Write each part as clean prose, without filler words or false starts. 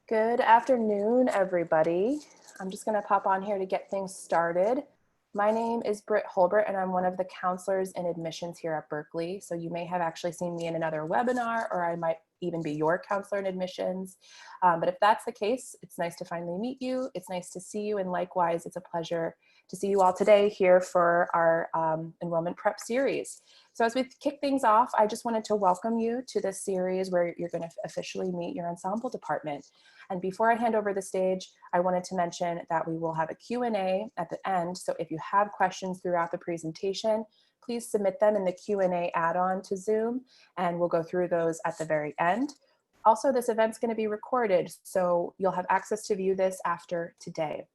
Good afternoon, everybody. I'm just going to pop on here to get things started. My name is Brit Holbert, and I'm one of the counselors in admissions here at Berklee. So you may have actually seen me in another webinar, or I might even be your counselor in admissions. But if that's the case, it's nice to finally meet you. It's nice to see you, and likewise, it's a pleasure to see you all today here for our enrollment prep series. So as we kick things off, I just wanted to welcome you to this series where you're going to officially meet your ensemble department. And before I hand over the stage, I wanted to mention that we will have a Q&A at the end. So if you have questions throughout the presentation, please submit them in the Q&A add-on to Zoom, and we'll go through those at the very end. Also, this event's going to be recorded, so you'll have access to view this after today.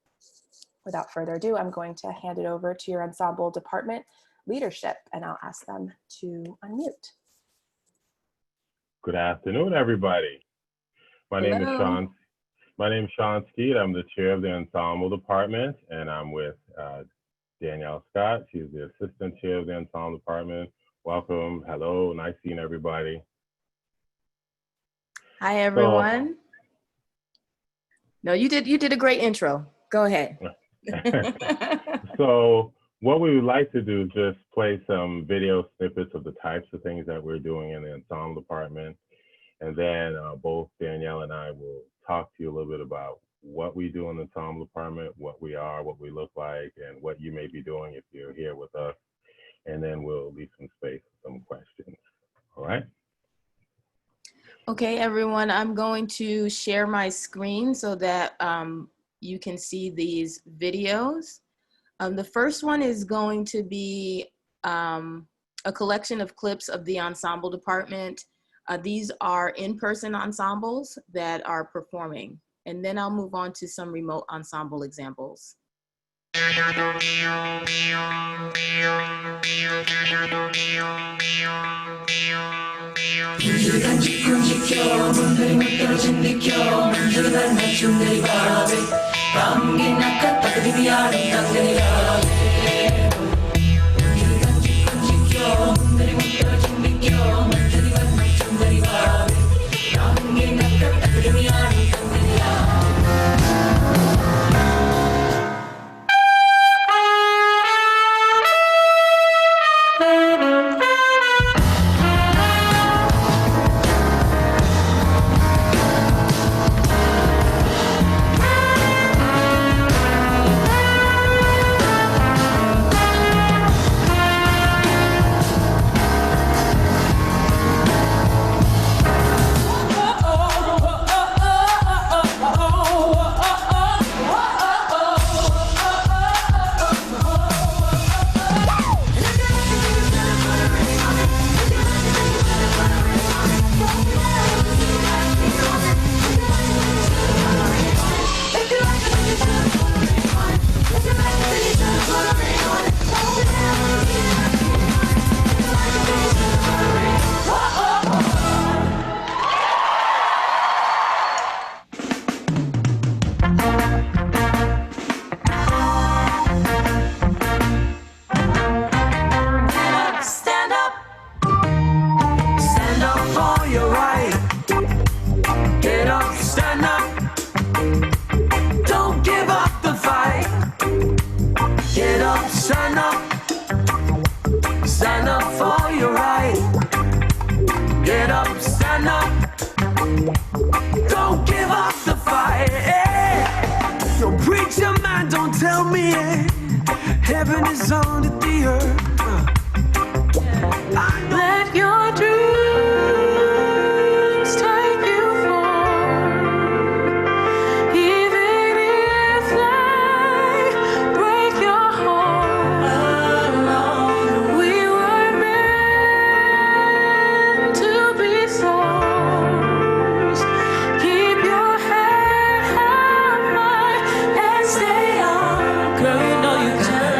Without further ado, I'm going to hand it over to your ensemble department leadership, and I'll ask them to unmute. Good afternoon, everybody. My name is Sean Skeete. I'm the chair of the ensemble department, and I'm with Danielle Scott. She's the assistant chair of the ensemble department. Welcome. Hello. Nice seeing everybody. Hi, everyone. No, you did a great intro. Go ahead. So what we would like to do is just play some video snippets of the types of things that we're doing in the ensemble department. And then both Danielle and I will talk to you a little bit about what we do in the ensemble department, what we are, what we look like, and what you may be doing if you're here with us. And then we'll leave some space for some questions. All right? Okay, everyone, I'm going to share my screen so that you can see these videos. The first one is going to be a collection of clips of the ensemble department. These are in-person ensembles that are performing. And then I'll move on to some remote ensemble examples.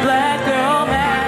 Black girl, man.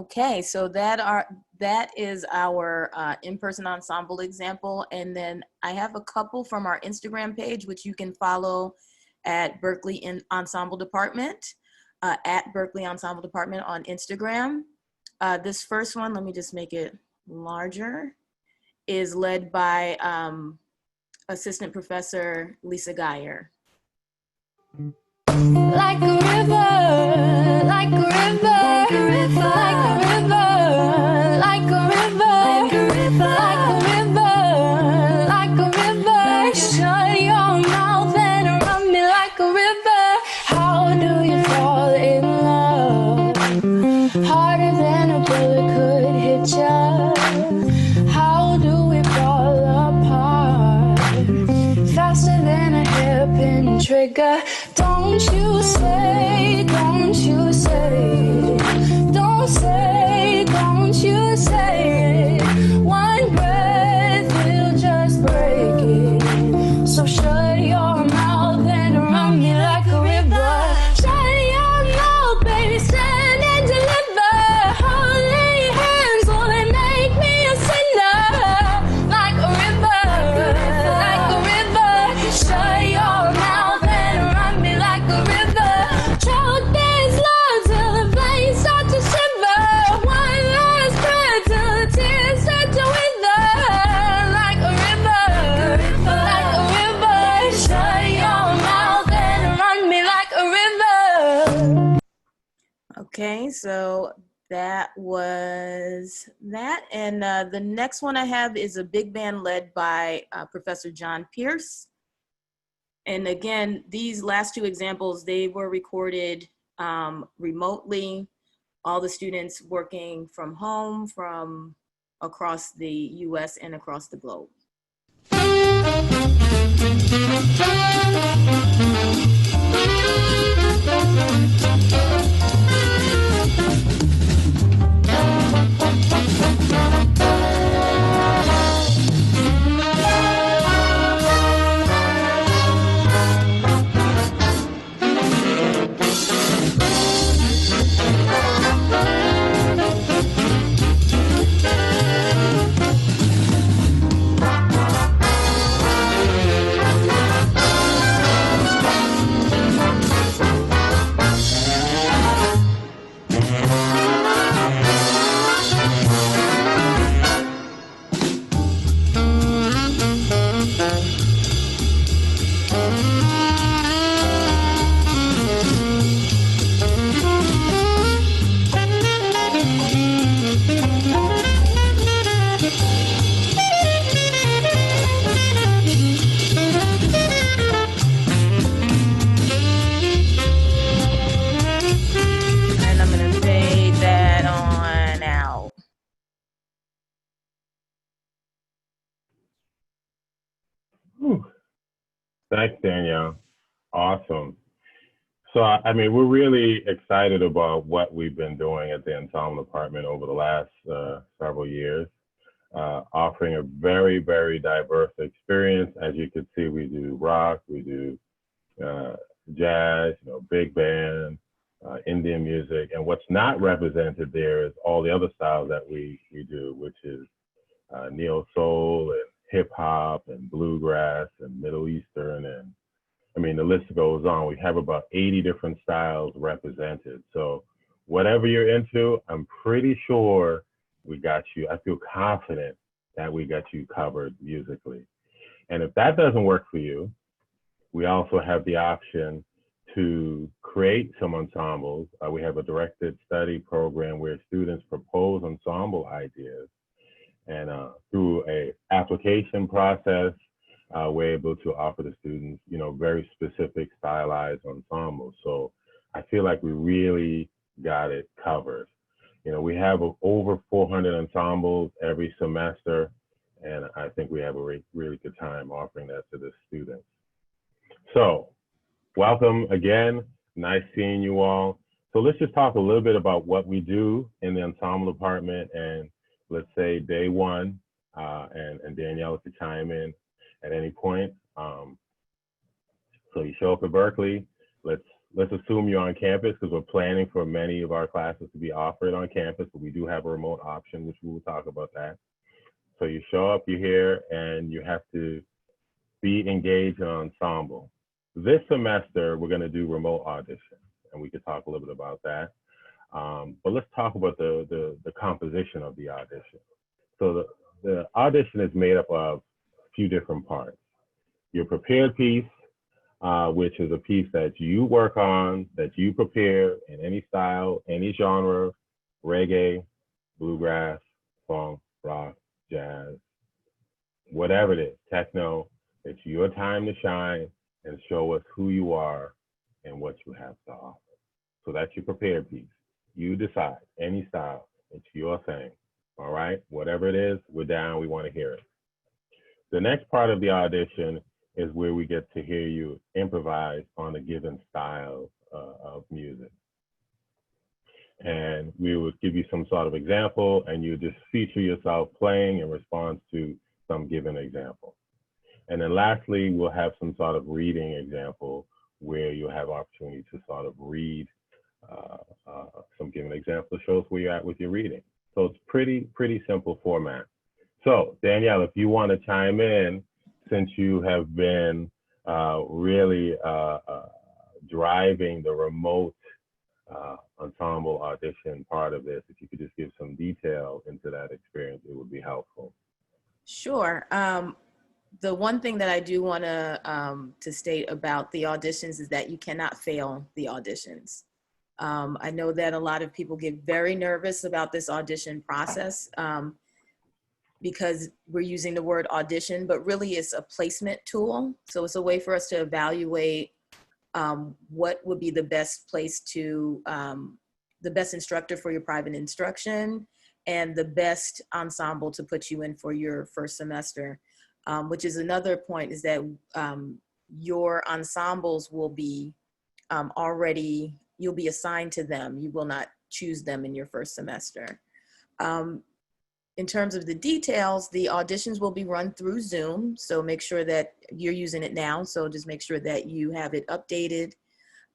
Okay, so that is our in-person ensemble example. And then I have a couple from our Instagram page, which you can follow at Berklee Ensemble Department, at Berklee Ensemble Department on Instagram. This first one, let me just make it larger, is led by Assistant Professor Lisa Geyer. Like a river, like a river, like a river, like a river, like a river, like a river, like a river. Shut your mouth and run me like a river. How do you fall in love? Harder than a bullet could hit ya. How do we fall apart? Faster than a hairpin trigger. Don't you say, don't you say, don't say, don't you say it. One breath will just break it. So shut your mouth and run me like a river. Shut your mouth, baby, stand and deliver. Holy hands, will they make me a sinner? Like a river, like a river. Shut your mouth and run me like a river. Choke this love till the veins start to shiver. One last breath till the tears start to wither. Like a river, like a river. Shut your mouth and run me like a river. Okay, so that was that. And the next one I have is a big band led by Professor John Pierce. And again, these last two examples, they were recorded remotely. All the students working from home, from across the US and across the globe. Thanks, Danielle. Awesome. So, I mean, we're really excited about what we've been doing at the Ensemble Department over the last several years, offering a very, very diverse experience. As you can see, we do rock, we do jazz, big band, Indian music. And what's not represented there is all the other styles that we do, which is neo soul and hip hop and bluegrass and Middle Eastern, and I mean, the list goes on. We have about 80 different styles represented. So whatever you're into, I'm pretty sure we got you. I feel confident that we got you covered musically. And if that doesn't work for you, we also have the option to create some ensembles. We have a directed study program where students propose ensemble ideas. And through a application process, we're able to offer the students, very specific stylized ensembles. So I feel like we really got it covered. We have over 400 ensembles every semester, and I think we have a really good time offering that to the students. So welcome again. Nice seeing you all. So let's just talk a little bit about what we do in the ensemble department, and let's say day one, and Danielle could chime in at any point. So you show up at Berklee, let's let's assume you're on campus, because we're planning for many of our classes to be offered on campus, but we do have a remote option, which we will talk about that. So you show up, you're here, and you have to be engaged in an ensemble. This semester, we're going to do remote audition, and we could talk a little bit about that. But let's talk about the composition of the audition. So the audition is made up of a few different parts. Your prepared piece, which is a piece that you work on, that you prepare in any style, any genre, reggae, bluegrass, funk, rock, jazz, whatever it is, techno. It's your time to shine and show us who you are and what you have to offer. So that's your prepared piece. You decide, any style, it's your thing, all right? Whatever it is, we're down, we want to hear it. The next part of the audition is where we get to hear you improvise on a given style of music. And we would give you some sort of example, and you just feature yourself playing in response to some given example. And then lastly, we'll have some sort of reading example where you'll have opportunity to sort of read some given example, shows where you're at with your reading. So it's pretty simple format. So Danielle, if you want to chime in, since you have been really driving the remote ensemble audition part of this, if you could just give some detail into that experience, it would be helpful. Sure. The one thing that I do want to state about the auditions is that you cannot fail the auditions. I know that a lot of people get very nervous about this audition process because we're using the word audition, but really it's a placement tool. So it's a way for us to evaluate what would be the best place to, the best instructor for your private instruction and the best ensemble to put you in for your first semester. Which is another point, is that your ensembles will be you'll be assigned to them. You will not choose them in your first semester. In terms of the details, the auditions will be run through Zoom. So make sure that you're using it now. So just make sure that you have it updated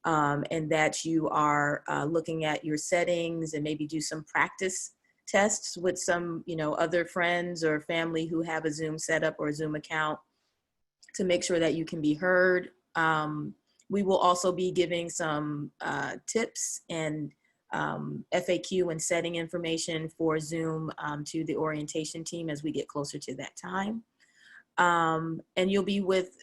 and that you are looking at your settings and maybe do some practice tests with some, other friends or family who have a Zoom setup or a Zoom account to make sure that you can be heard. We will also be giving some tips and FAQ and setting information for Zoom to the orientation team as we get closer to that time. And you'll be with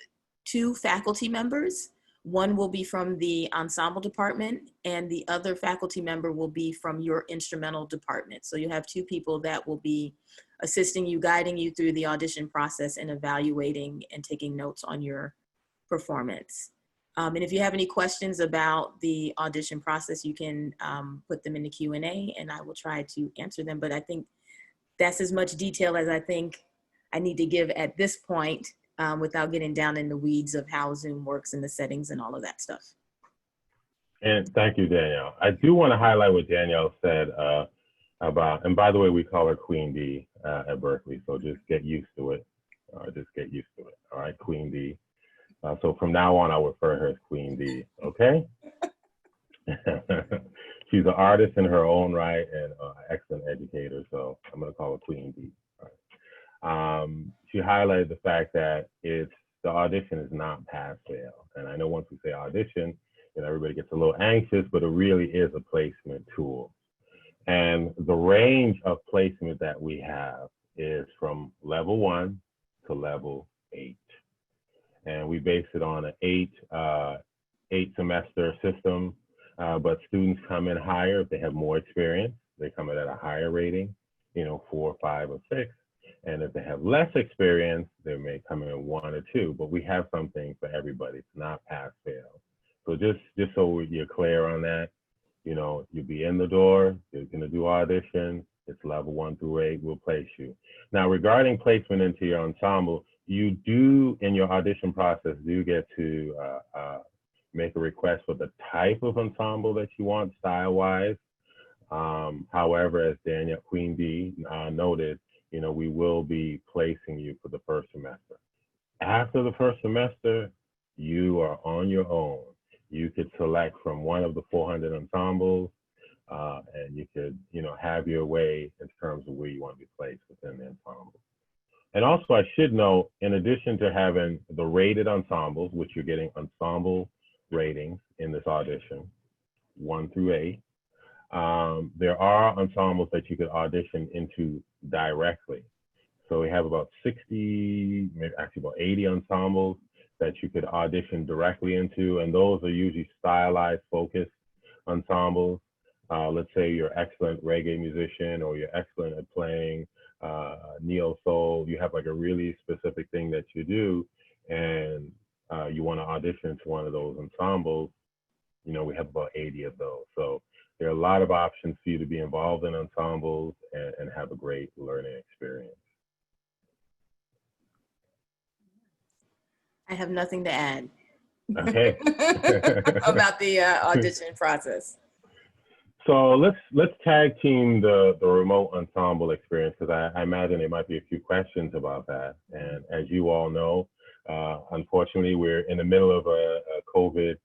2 faculty members. One will be from the ensemble department and the other faculty member will be from your instrumental department. So you have 2 people that will be assisting you, guiding you through the audition process and evaluating and taking notes on your performance. And if you have any questions about the audition process, you can put them in the Q&A and I will try to answer them. But I think that's as much detail as I think I need to give at this point without getting down in the weeds of how Zoom works and the settings and all of that stuff. And thank you, Danielle. I do want to highlight what Danielle said about, and by the way, we call her Queen D at Berklee, so just get used to it. All right, Queen D. So from now on, I'll refer to her as Queen D, okay? She's an artist in her own right and an excellent educator, so I'm going to call her Queen D. All right. She highlighted the fact that the audition is not pass-fail. And I know once we say audition, everybody gets a little anxious, but it really is a placement tool. And the range of placement that we have is from level 1 to level 8. And we base it on an 8 semester system, but students come in higher if they have more experience. They come in at a higher rating, 4, 5, or 6. And if they have less experience, they may come in at 1 or 2, but we have something for everybody. It's not pass fail. So just so you're clear on that, you'll be in the door, you're gonna do audition, it's level 1 through 8, we'll place you. Now, regarding placement into your ensemble, you do, in your audition process, do get to make a request for the type of ensemble that you want style-wise. However, as Danielle, Queen D noted, we will be placing you for the first semester. After the first semester, you are on your own. You could select from one of the 400 ensembles, and you could, have your way in terms of where you want to be placed within the ensemble. And also, I should note, in addition to having the rated ensembles, which you're getting ensemble ratings in this audition, 1 through 8, there are ensembles that you could audition into directly. So we have about 60, maybe actually about 80 ensembles that you could audition directly into, and those are usually stylized, focused ensembles. Let's say you're an excellent reggae musician, or you're excellent at playing neo soul. You have like a really specific thing that you do, and you want to audition to one of those ensembles. We have about 80 of those. So there are a lot of options for you to be involved in ensembles and have a great learning experience. I have nothing to add. Okay. About the audition process. So let's tag team the remote ensemble experience, because I imagine there might be a few questions about that. And as you all know, unfortunately, we're in the middle of a COVID-19,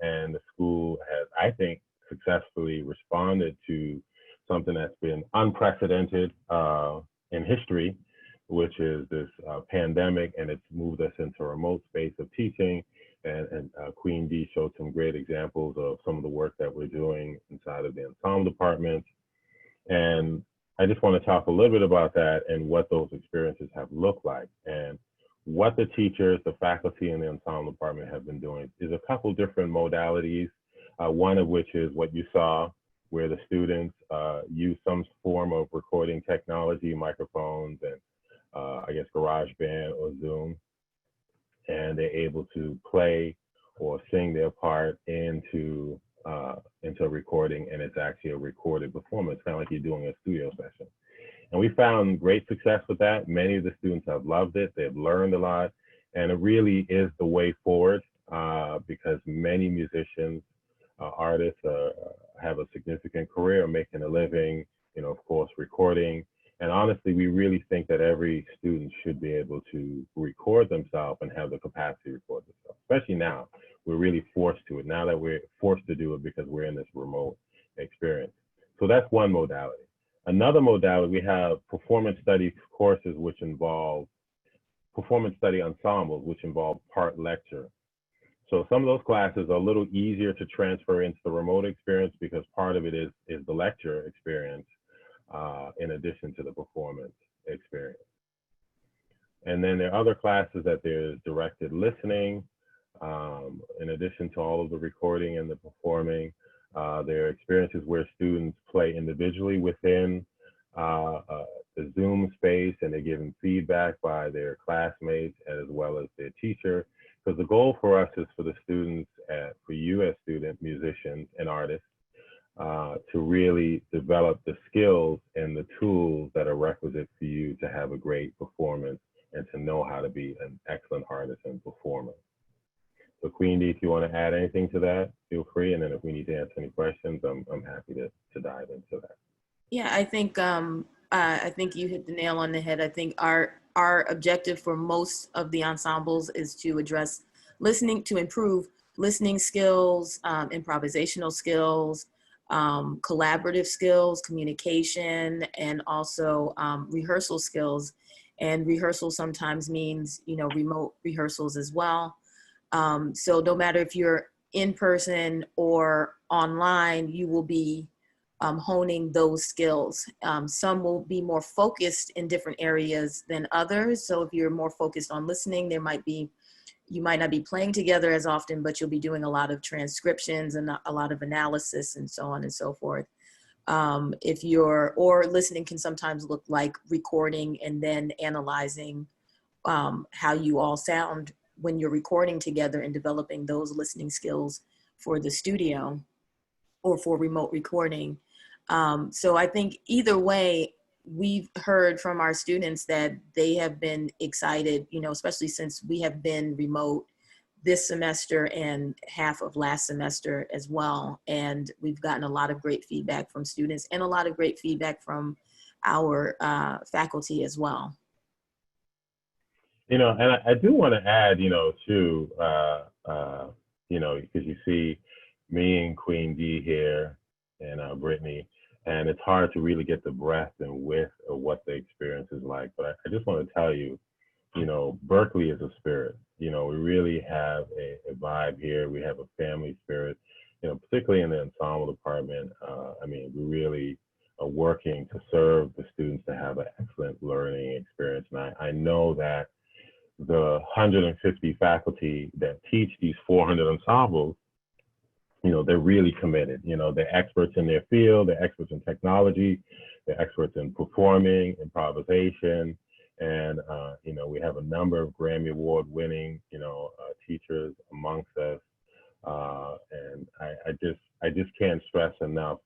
and the school has, I think, successfully responded to something that's been unprecedented in history, which is this pandemic, and it's moved us into a remote space of teaching. And Queen D showed some great examples of some of the work that we're doing inside of the ensemble department. And I just want to talk a little bit about that and what those experiences have looked like. And what the teachers, the faculty in the ensemble department have been doing is a couple different modalities, one of which is what you saw, where the students use some form of recording technology, microphones, and I guess GarageBand or Zoom, and they're able to play or sing their part into a recording, and it's actually a recorded performance, kind of like you're doing a studio session. And we found great success with that. Many of the students have loved it. They've learned a lot, and it really is the way forward because many musicians, artists have a significant career making a living, of course, recording. And honestly, we really think that every student should be able to record themselves and have the capacity to record themselves, especially now. We're really forced to it, now that we're forced to do it because we're in this remote experience. So that's one modality. Another modality, we have performance studies courses, which involve performance study ensembles, which involve part lecture. So some of those classes are a little easier to transfer into the remote experience because part of it is the lecture experience, in addition to the performance experience. And then there are other classes that there's directed listening, in addition to all of the recording and the performing. There are experiences where students play individually within the Zoom space, and they're given feedback by their classmates as well as their teacher. Because the goal for us is for the students, for you as student musicians and artists, to really develop the skills and the tools that are requisite for you to have a great performance and to know how to be an excellent artist and performer. So Queen D, if you want to add anything to that, feel free. And then if we need to answer any questions, I'm happy to dive into that. Yeah, I think you hit the nail on the head. I think our objective for most of the ensembles is to address listening, to improve listening skills, improvisational skills, collaborative skills, communication, and also rehearsal skills. And rehearsal sometimes means, remote rehearsals as well. So no matter if you're in person or online, you will be honing those skills. Some will be more focused in different areas than others. So if you're more focused on listening, you might not be playing together as often, but you'll be doing a lot of transcriptions and a lot of analysis and so on and so forth. Or listening can sometimes look like recording and then analyzing how you all sound when you're recording together and developing those listening skills for the studio or for remote recording. So I think either way, we've heard from our students that they have been excited, especially since we have been remote this semester and half of last semester as well. And we've gotten a lot of great feedback from students and a lot of great feedback from our faculty as well. And I do want to add, too, you know, because you see me and Queen D here and Brittany, and it's hard to really get the breadth and width of what the experience is like. But I just want to tell you, you know, Berklee is a spirit. You know, we really have a vibe here. We have a family spirit, you know, particularly in the ensemble department. I mean, we really are working to serve the students to have an excellent learning experience. And I know that the 150 faculty that teach these 400 ensembles, you know, they're really committed. You know, they're experts in their field, they're experts in technology, they're experts in performing, improvisation. And, you know, we have a number of Grammy Award winning, you know, teachers amongst us. And I just can't stress enough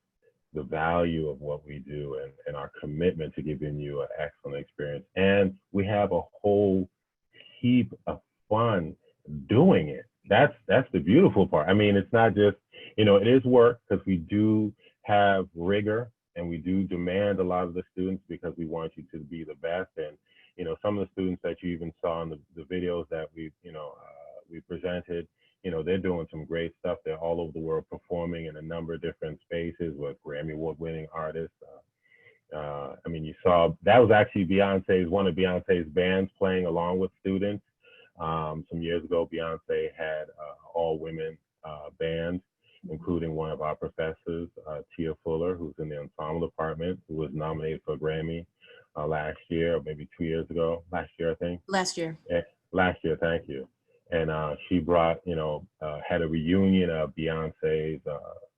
the value of what we do and our commitment to giving you an excellent experience. And we have a whole heap of fun doing it. That's the beautiful part. I mean, it's not just, you know, it is work because we do have rigor and we do demand a lot of the students because we want you to be the best. And, you know, some of the students that you even saw in the videos that we, you know, we presented, you know, they're doing some great stuff. They're all over the world performing in a number of different spaces with Grammy Award winning artists. I mean, you saw, that was actually one of Beyonce's bands playing along with students. Some years ago, Beyonce had all women band, including one of our professors, Tia Fuller, who's in the ensemble department, who was nominated for a Grammy last year, or maybe 2 years ago. Last year, I think. Last year. Last year, thank you. And she brought, you know, had a reunion of Beyonce's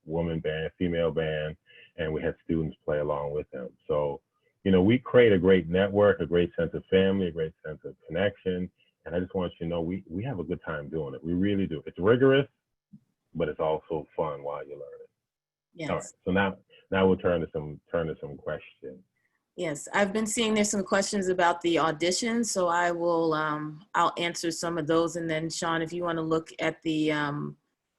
woman band, female band, and we had students play along with them. So, you know, we create a great network, a great sense of family, a great sense of connection. And I just want you to know we have a good time doing it. We really do. It's rigorous, but it's also fun while you learn it. Yes. All right. So now we'll turn to some questions. Yes, I've been seeing there's some questions about the audition, so I will I'll answer some of those, and then Sean, if you want to look at the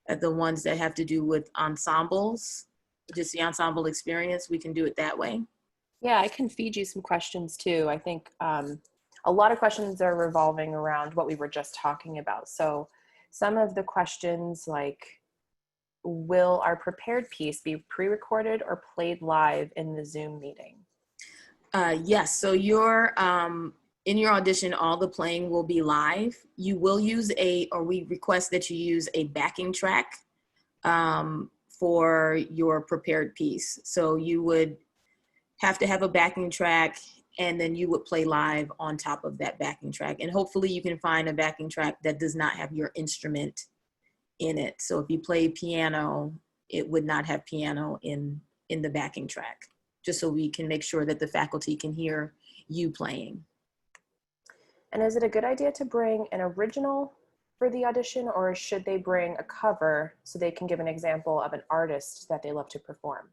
ones that have to do with ensembles, just the ensemble experience, we can do it that way. Yeah, I can feed you some questions too. I think a lot of questions are revolving around what we were just talking about. So some of the questions like, will our prepared piece be pre-recorded or played live in the Zoom meeting? Yes, so in your audition, all the playing will be live. You will use we request that you use a backing track for your prepared piece. So you would have to have a backing track, and then you would play live on top of that backing track. And hopefully you can find a backing track that does not have your instrument in it. So if you play piano, it would not have piano in the backing track, just so we can make sure that the faculty can hear you playing. And is it a good idea to bring an original for the audition, or should they bring a cover so they can give an example of an artist that they love to perform?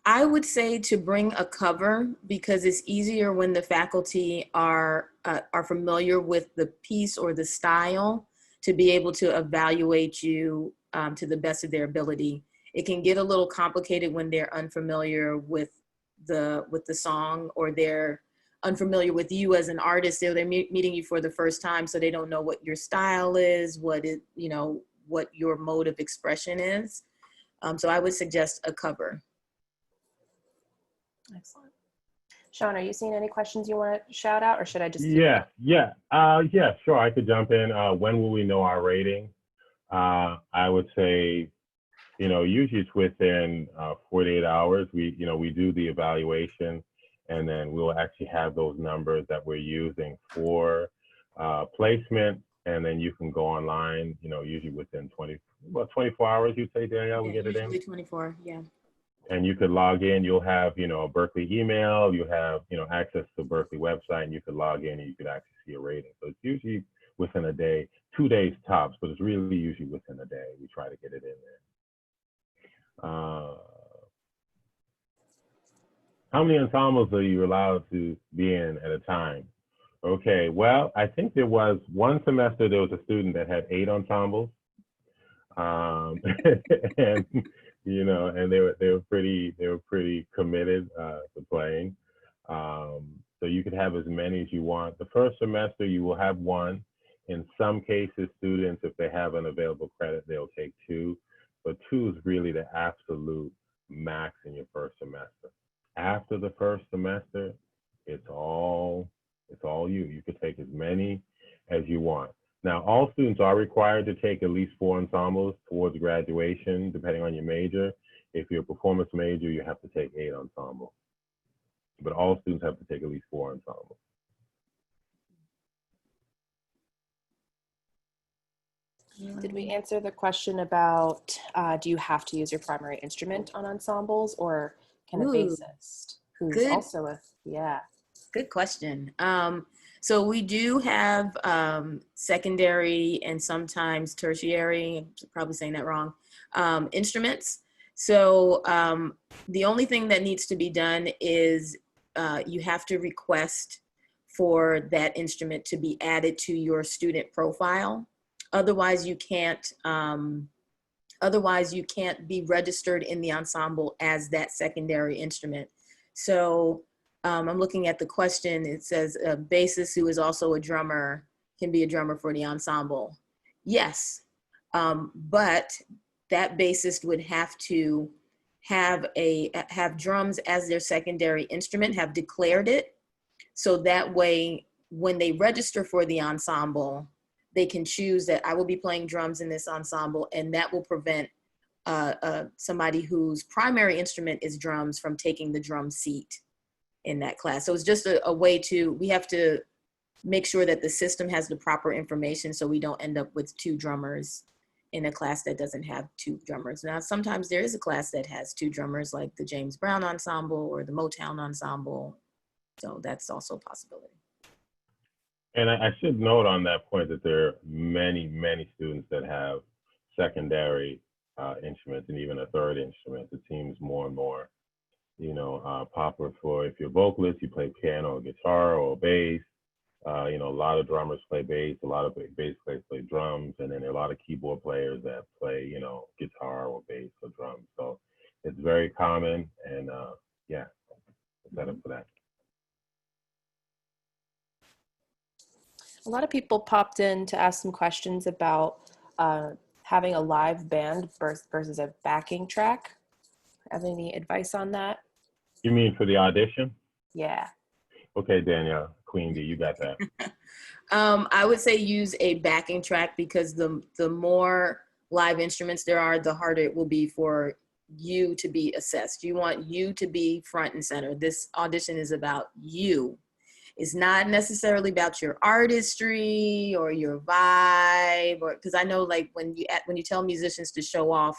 I would say to bring a cover, because it's easier when the faculty are familiar with the piece or the style to be able to evaluate you to the best of their ability. It can get a little complicated when they're unfamiliar with the song, or they're unfamiliar with you as an artist. They're meeting you for the first time, so they don't know what your style is, what your mode of expression is. So I would suggest a cover. Excellent. Sean, are you seeing any questions you want to shout out, or should I just? Yeah, sure. I could jump in. When will we know our rating? I would say, you know, usually it's within 48 hours. We do the evaluation, and then we'll actually have those numbers that we're using for placement, and then you can go online, you know, usually within 24 hours, you'd say, Danielle, we get it in? Usually 24, yeah. And you could log in, you'll have, you know, a Berklee email, you have, you know, access to the Berklee website, and you could log in and you could actually see a rating. So it's usually within a day, 2 days tops, but it's really usually within a day. We try to get it in there. How many ensembles are you allowed to be in at a time? Okay, well, I think there was one semester, there was a student that had 8 ensembles. And you know, and they were pretty committed to playing. So you could have as many as you want. The first semester you will have one, In some cases, students, if they have an available credit, they'll take 2, but 2 is really the absolute max in your first semester. After the first semester, it's all you. You could take as many as you want. Now, all students are required to take at least 4 ensembles towards graduation, depending on your major. If you're a performance major, you have to take 8 ensembles. But all students have to take at least 4 ensembles. Did we answer the question about do you have to use your primary instrument on ensembles, or can a bassist who's good. Also a, yeah. Good question. So we do have secondary and sometimes tertiary, I'm probably saying that wrong, instruments. So the only thing that needs to be done is you have to request for that instrument to be added to your student profile. Otherwise, you can't be registered in the ensemble as that secondary instrument. So I'm looking at the question. It says a bassist who is also a drummer can be a drummer for the ensemble. Yes, but that bassist would have to have drums as their secondary instrument, have declared it. So that way, when they register for the ensemble, they can choose that I will be playing drums in this ensemble, and that will prevent somebody whose primary instrument is drums from taking the drum seat in that class. So it's just a way we have to make sure that the system has the proper information so we don't end up with 2 drummers in a class that doesn't have 2 drummers. Now, sometimes there is a class that has 2 drummers, like the James Brown Ensemble or the Motown Ensemble. So that's also a possibility. And I should note on that point that there are many, many students that have secondary instruments and even a third instrument. It seems more and more, popular for, if you're a vocalist, you play piano or guitar or bass. A lot of drummers play bass, a lot of bass players play drums, and then there are a lot of keyboard players that play, guitar or bass or drums. So it's very common, and yeah, set up for that. A lot of people popped in to ask some questions about having a live band versus a backing track. Have any advice on that? You mean for the audition? Yeah. Okay, Danielle, Queen D, you got that. I would say use a backing track, because the more live instruments there are, the harder it will be for you to be assessed. You want you to be front and center. This audition is about you. It's not necessarily about your artistry or your vibe, or because I know, like, when you tell musicians to show off,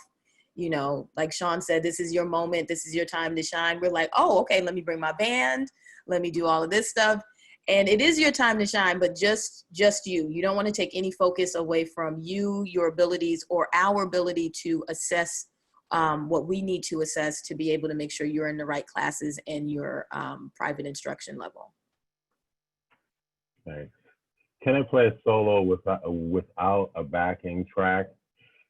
like Sean said, this is your moment, this is your time to shine. We're like, oh, okay, let me bring my band, let me do all of this stuff. And it is your time to shine, but just you. You don't want to take any focus away from you, your abilities, or our ability to assess what we need to assess to be able to make sure you're in the right classes and your private instruction level. Thanks. Can I play a solo without a backing track?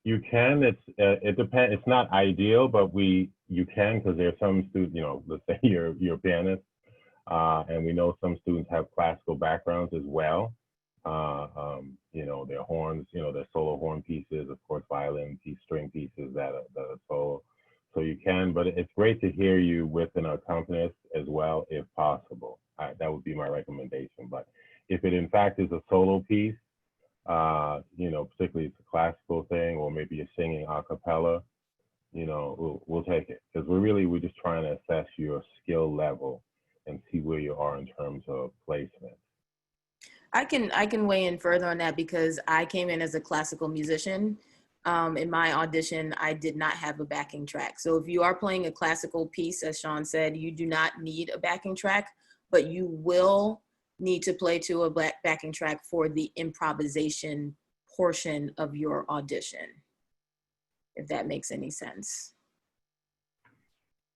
You can. It depends. It's not ideal, but you can, because there are some students. Let's say you're a pianist, and we know some students have classical backgrounds as well. Their horns, their solo horn pieces, of course, violin piece, string pieces that are solo. So you can, but it's great to hear you with an accompanist as well, if possible. That would be my recommendation. But if it in fact is a solo piece, particularly it's a classical thing, or maybe you're singing a cappella, we'll take it, because we're just trying to assess your skill level and see where you are in terms of placement. I can weigh in further on that, because I came in as a classical musician. In my audition, I did not have a backing track. So if you are playing a classical piece, as Sean said, you do not need a backing track, but you will need to play to a backing track for the improvisation portion of your audition, if that makes any sense.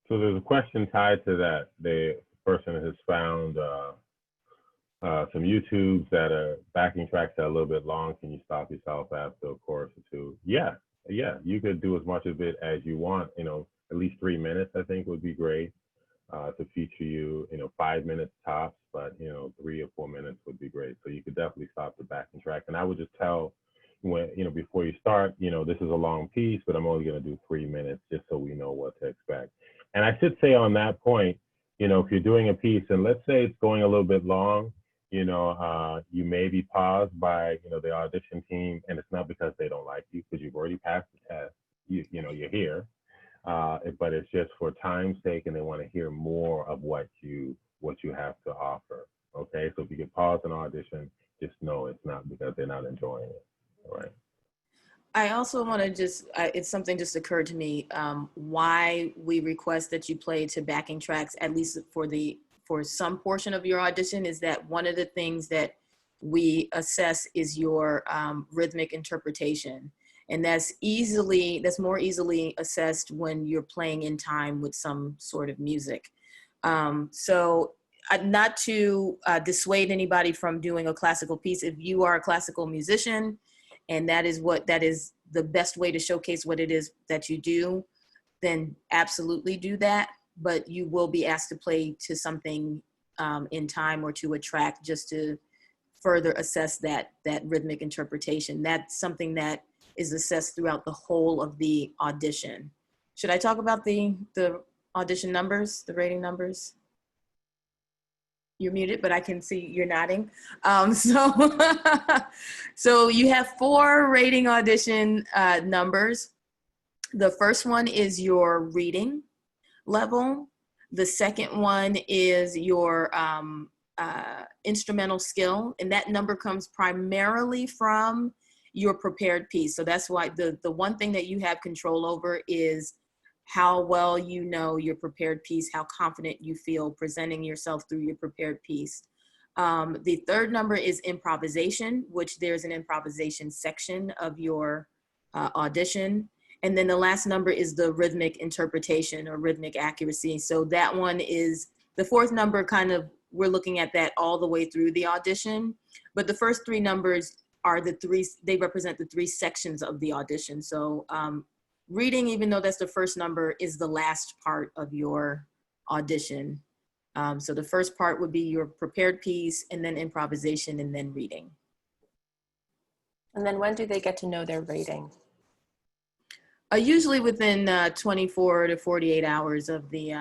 So there's a question tied to that. The person has found some YouTubes that are backing tracks that are a little bit long. Can you stop yourself after a chorus or two? Yeah, you could do as much of it as you want. At least 3 minutes, I think, would be great. to feature you, 5 minutes tops, but 3 or 4 minutes would be great. So you could definitely stop the backing track. And I would just tell when, before you start, this is a long piece, but I'm only going to do 3 minutes just so we know what to expect. And I should say on that point, if you're doing a piece and let's say it's going a little bit long, you may be paused by, the audition team, and it's not because they don't like you, because you've already passed the test. You're here. But it's just for time's sake, and they want to hear more of what you have to offer. Okay, so if you get pause an audition, just know it's not because they're not enjoying it. All right. I also want to it's something just occurred to me, why we request that you play to backing tracks, at least for some portion of your audition, is that one of the things that we assess is your rhythmic interpretation. And that's more easily assessed when you're playing in time with some sort of music. So not to dissuade anybody from doing a classical piece. If you are a classical musician and that is the best way to showcase what it is that you do, then absolutely do that. But you will be asked to play to something in time or to a track just to further assess that rhythmic interpretation. That's something that is assessed throughout the whole of the audition. Should I talk about the audition numbers, the rating numbers? You're muted, but I can see you're nodding. So you have 4 rating audition numbers. The first one is your reading level. The second one is your instrumental skill, and that number comes primarily from your prepared piece. So that's why the one thing that you have control over is how well you know your prepared piece, how confident you feel presenting yourself through your prepared piece. The third number is improvisation, which there's an improvisation section of your audition. And then the last number is the rhythmic interpretation or rhythmic accuracy. So that one is the fourth number, we're looking at that all the way through the audition. But the first 3 numbers are they represent the 3 sections of the audition. So reading, even though that's the first number, is the last part of your audition. So the first part would be your prepared piece, and then improvisation, and then reading. And then when do they get to know their rating? Usually within 24 to 48 hours of the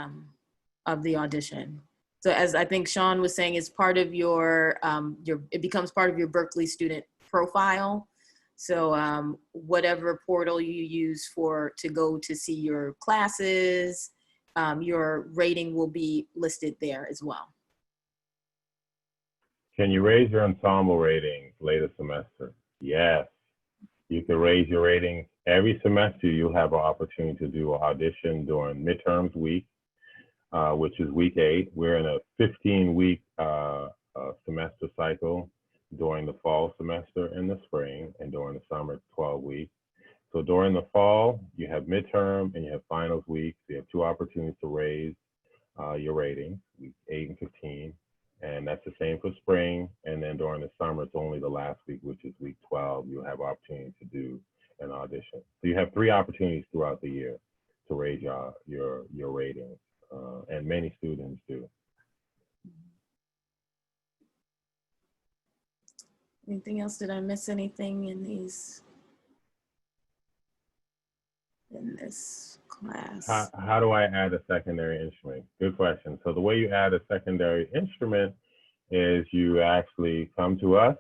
audition. So as I think Sean was saying, it's part of it becomes part of your Berklee student profile. So whatever portal you use to go to see your classes, your rating will be listed there as well. Can you raise your ensemble ratings later semester? Yes. You can raise your ratings every semester. You'll have an opportunity to do an audition during midterms week, which is week 8. We're in a 15-week semester cycle during the fall semester and the spring, and during the summer, it's 12 weeks. So during the fall, you have midterm and you have finals week. So you have 2 opportunities to raise your ratings, week 8 and 15. And that's the same for spring. And then during the summer, it's only the last week, which is week 12. You'll have opportunity to do an audition. So you have 3 opportunities throughout the year to raise your ratings, and many students do. Anything else? Did I miss anything in this class? How do I add a secondary instrument? Good question. So the way you add a secondary instrument is you actually come to us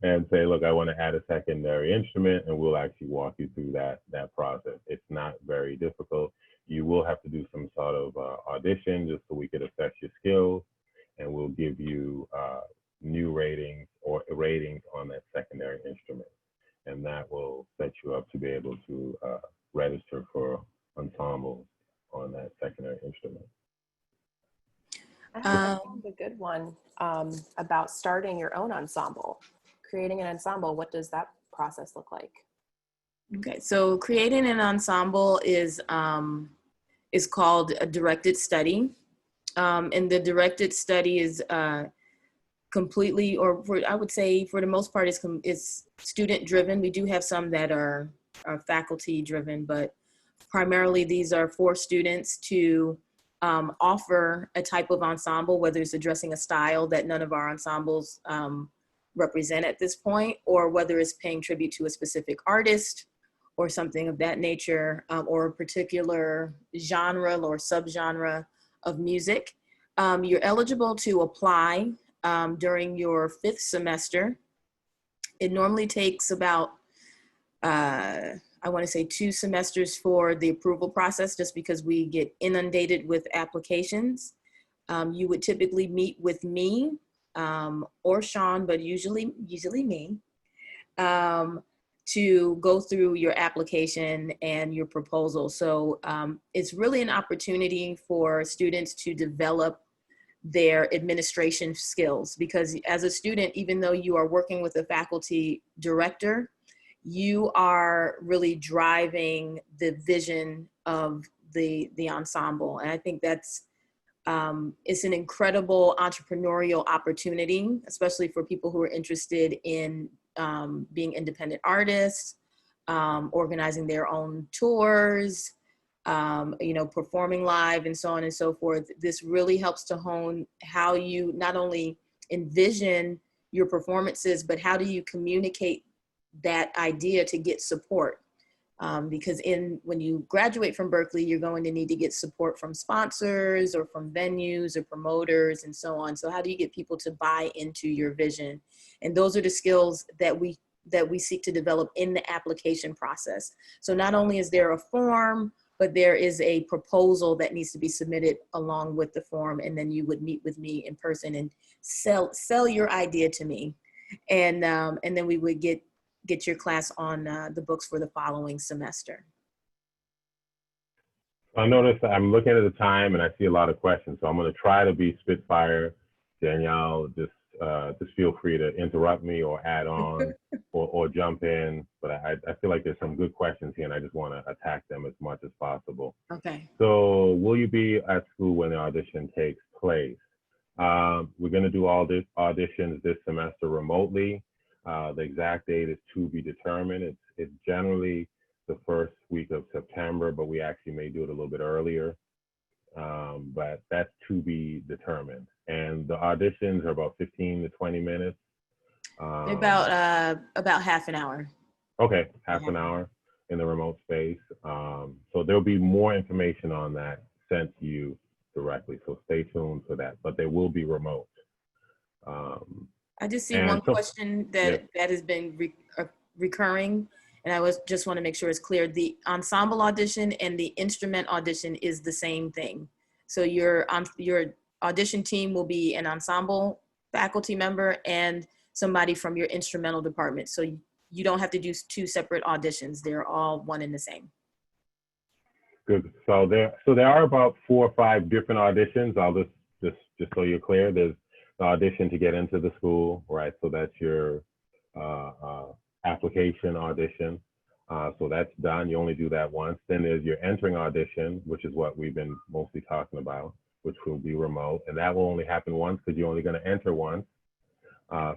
and say, look, I want to add a secondary instrument, and we'll actually walk you through that process. It's not very difficult. You will have to do some sort of audition just so we could assess your skills, and we'll give you new ratings or ratings on that secondary instrument. And that will set you up to be able to register for ensembles on that secondary instrument. I found a good one about starting your own ensemble. Creating an ensemble, what does that process look like? Okay, so creating an ensemble is called a directed study. And the directed study is completely, I would say for the most part, it's student driven. We do have some that are faculty driven, but primarily these are for students to offer a type of ensemble, whether it's addressing a style that none of our ensembles represent at this point, or whether it's paying tribute to a specific artist or something of that nature, or a particular genre or subgenre of music. You're eligible to apply during your 5th semester. It normally takes about, I want to say 2 semesters for the approval process, just because we get inundated with applications. You would typically meet with me or Sean, but usually me, to go through your application and your proposal. So it's really an opportunity for students to develop their administration skills, because as a student, even though you are working with a faculty director, you are really driving the vision of the ensemble. And I think that's, it's an incredible entrepreneurial opportunity, especially for people who are interested in being independent artists, organizing their own tours, performing live and so on and so forth. This really helps to hone how you not only envision your performances, but how do you communicate that idea to get support? Because when you graduate from Berklee, you're going to need to get support from sponsors or from venues or promoters and so on. So how do you get people to buy into your vision? And those are the skills that we seek to develop in the application process. So not only is there a form, but there is a proposal that needs to be submitted along with the form. And then you would meet with me in person and sell your idea to me. And then we would get your class on the books for the following semester. I noticed I'm looking at the time and I see a lot of questions, so I'm going to try to be spitfire. Danielle, just feel free to interrupt me or add on or jump in. But I feel like there's some good questions here, and I just want to attack them as much as possible. Okay. So, will you be at school when the audition takes place? We're going to do all this auditions this semester remotely. The exact date is to be determined. It's generally the first week of September, but we actually may do it a little bit earlier. But that's to be determined. And the auditions are about 15 to 20 minutes. About half an hour. Okay, half an hour in the remote space. So there'll be more information on that sent to you directly. So stay tuned for that. But they will be remote. I just see one question that has been recurring, and I just want to make sure it's clear. The ensemble audition and the instrument audition is the same thing. So your audition team will be an ensemble faculty member and somebody from your instrumental department. So you don't have to do 2 separate auditions. They're all one and the same. Good. So there are about 4 or 5 different auditions. I'll just so you're clear. There's the audition to get into the school, right? So that's your application audition. So that's done. You only do that once. Then there's your entering audition, which is what we've been mostly talking about, which will be remote. And that will only happen once because you're only going to enter once.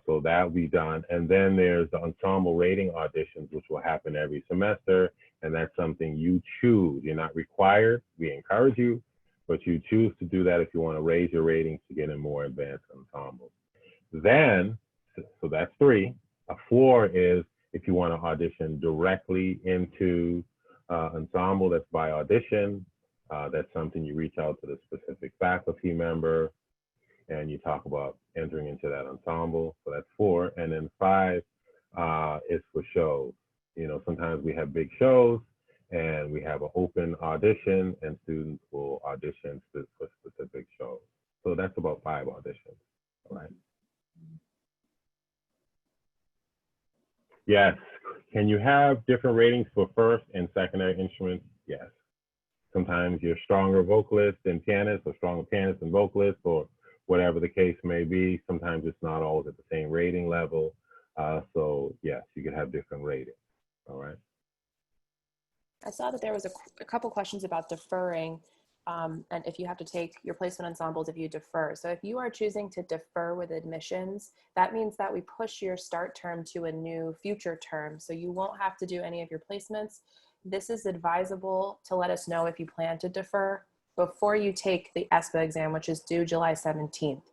So that will be done. And then there's the ensemble rating auditions, which will happen every semester. And that's something you choose. You're not required. We encourage you, but you choose to do that if you want to raise your ratings to get in more advanced ensembles. Then, so that's 3. A 4 is if you want to audition directly into ensemble, that's by audition. That's something you reach out to the specific faculty member and you talk about entering into that ensemble. So that's 4. And then 5 is for shows. You know, sometimes we have big shows and we have an open audition and students will audition for specific shows. So that's about 5 auditions, all right? Yes. Can you have different ratings for first and secondary instruments? Yes. Sometimes you're stronger vocalist than pianist or stronger pianist than vocalist or whatever the case may be. Sometimes it's not always at the same rating level. So yes, you can have different ratings, all right? I saw that there was a couple questions about deferring and if you have to take your placement ensembles if you defer. So if you are choosing to defer with admissions, that means that we push your start term to a new future term. So you won't have to do any of your placements. This is advisable to let us know if you plan to defer. before you take the ESPA exam, which is due July 17th.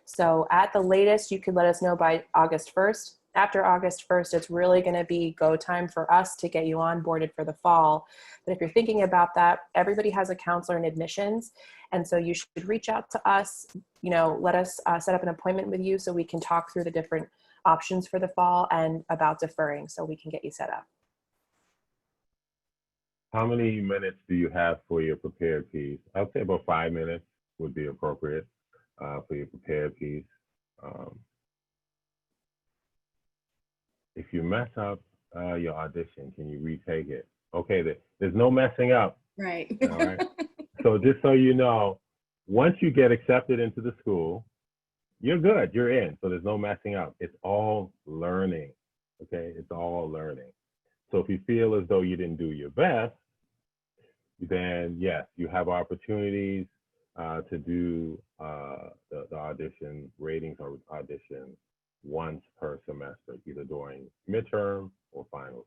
So at the latest, you could let us know by August 1st. After August 1st, it's really going to be go time for us to get you onboarded for the fall. But if you're thinking about that, everybody has a counselor in admissions. And so you should reach out to us, you know, let us set up an appointment with you so we can talk through the different options for the fall and about deferring so we can get you set up. How many minutes do you have for your prepared piece? I'd say about 5 minutes would be appropriate for your prepared piece. If you mess up your audition, can you retake it? Okay, there's no messing up. Right. All right. So just so you know, once you get accepted into the school, you're good, you're in. So there's no messing up. It's all learning. Okay, it's all learning. So if you feel as though you didn't do your best, then yes, you have opportunities to do the audition ratings or audition once per semester, either during midterm or finals.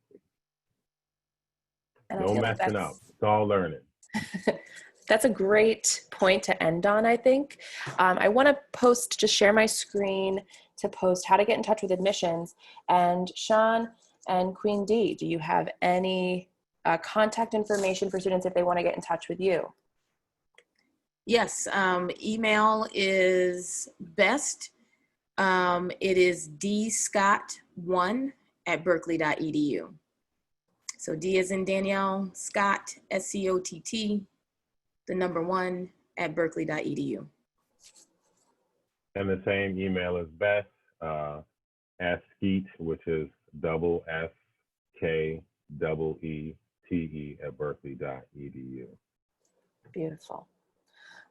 And No messing up. It's all learning. That's a great point to end on, I think. I want to just share my screen to post how to get in touch with admissions. And Sean and Queen D, do you have any contact information for students if they want to get in touch with you? Yes, email is best. It is dscott1@berklee.edu. So D as in Danielle, Scott, SCOTT, the number 1 at berklee.edu. And the same email is best at Skeete, which is SKEETE at berklee.edu. Beautiful.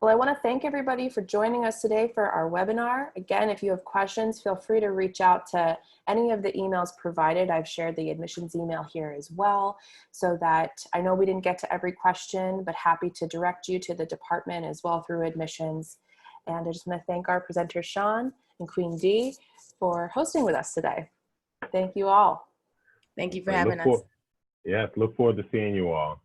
Well, I want to thank everybody for joining us today for our webinar. Again, if you have questions, feel free to reach out to any of the emails provided. I've shared the admissions email here as well, so that I know we didn't get to every question, but happy to direct you to the department as well through admissions. And I just want to thank our presenters, Sean and Queen D, for hosting with us today. Thank you all. Thank you for having us. Yes, look forward to seeing you all.